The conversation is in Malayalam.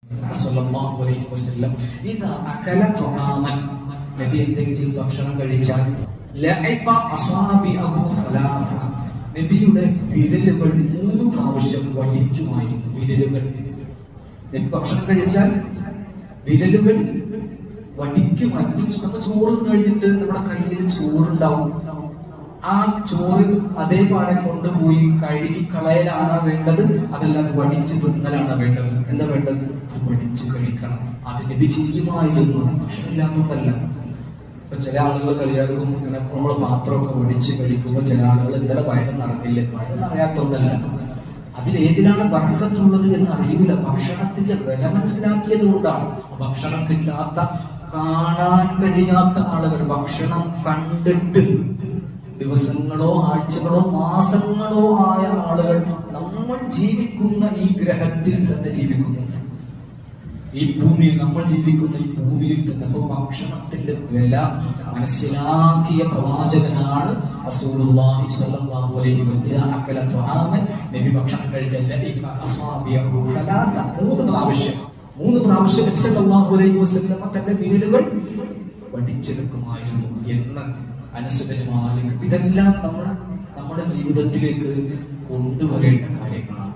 സല്ലല്ലാഹു അലൈഹി വസല്ലം ഇദാ അകല തുആമൻ, നബി എന്തെങ്കിലും ഭക്ഷണം കഴിച്ചാൽ ലഅഖ അസ്വാബിഅഹു സലാസ, നബിയുടെ വിരലുകൾ 3 പ്രാവശ്യം വടിക്കുമായിരുന്നു. വിരലുകൾ, നബി ഭക്ഷണം കഴിച്ചാൽ വിരലുകൾ വടിക്കുമായിരുന്നു. നമ്മൾ ചോറ് കഴിഞ്ഞിട്ട് നമ്മുടെ കയ്യിൽ ചോറുണ്ടാവും, ആ ചോറ് അതേപാടെ കൊണ്ടുപോയി കഴുകി കളയലാണ് വേണ്ടത്, അതല്ലാതെ വടിച്ച് തിന്നലാണ് വേണ്ടത്? എന്താ വേണ്ടത്? അത് വടിച്ച് കഴിക്കണം. അത് നബി ചെയ്യുമായിരുന്നു, ഭക്ഷണമില്ലാത്തതല്ല. ഇപ്പൊ ചില ആളുകൾ കളിയാക്കും, ഇങ്ങനെ നമ്മൾ പാത്രമൊക്കെ വടിച്ച് കഴിക്കുമ്പോൾ ചില ആളുകൾ ഇന്നലെ വയറ് നിറഞ്ഞില്ലേ? വയറ് നിറയാത്തോണ്ടല്ല, അതിലേതിലാണ് ബർക്കത്തുള്ളത് എന്ന് അറിയില്ല. ഭക്ഷണത്തിന്റെ വില മനസ്സിലാക്കിയത് കൊണ്ടാണ്. ഭക്ഷണമില്ലാത്ത, കാണാൻ കഴിയാത്ത ആളുകൾ ഭക്ഷണം കണ്ടിട്ട് ദിവസങ്ങളോ ആഴ്ചകളോ മാസങ്ങളോ ആയ ആളുകൾ നമ്മൾ ജീവിക്കുന്ന ഈ ഗ്രഹത്തിൽ തന്നെ ജീവിക്കുന്നു, ഈ ഭൂമിയിൽ നമ്മൾ ജീവിക്കുന്ന ഈ ഭൂമിയിൽ തന്നെ. അപ്പൊ ഭക്ഷണത്തിന്റെ വില മനസ്സിലാക്കിയ പ്രവാചകനാണ് റസൂലുള്ളാഹി സ്വല്ലല്ലാഹു അലൈഹി വസല്ലം. അക്കല തുആമൻ, നബി ഭക്ഷണം കഴിച്ചാൽ അസ്വാബിയഹു സലാസ, 3 പ്രാവശ്യം നബി സ്വല്ലല്ലാഹു അലൈഹി വസല്ലം തന്റെ വിരലുകൾ വടിച്ചെടുക്കുമായിരുന്നു എന്ന് അനസ് ഇബ്നു മാലിക്. ഇതെല്ലാം നമ്മൾ നമ്മുടെ ജീവിതത്തിലേക്ക് കൊണ്ടുവരേണ്ട കാര്യങ്ങളാണ്.